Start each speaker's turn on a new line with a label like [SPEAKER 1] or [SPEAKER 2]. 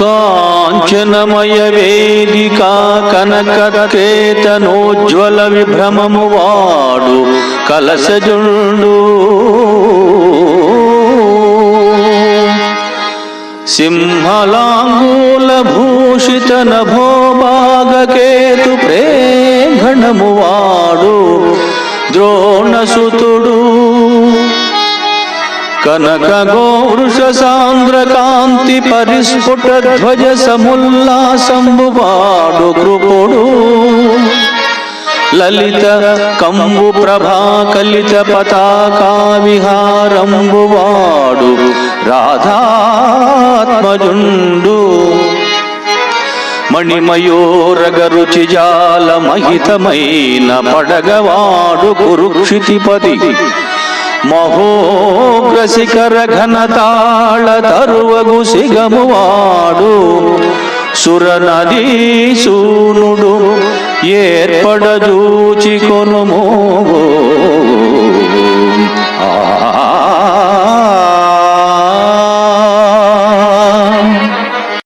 [SPEAKER 1] కాంచనమయ వేదికా కనకకేతనోజ్వల విభ్రమము వాడు కలశజుండు సింహలాంగూల భూషిత నభోభాగకేతు ప్రేఘణము వాడు ద్రోణసుతుడు కనక గోవృష సాంద్ర కాంతి పరిస్ఫుట ధ్వజ సముల్లాసంబు వాడు కృపుడు లలిత కంబు ప్రభా కలిత పతాకా విహారంబు వాడు రాధాత్మజుండు మణిమయూరగరుచి జాల మహితమైన పడగవాడు కురుక్షితిపతి మహోగ్రశిఖర ఘనతాళ తరువగు సిగమువాడు సురనదీసూనుడు ఏర్పడజూచి కొనుమో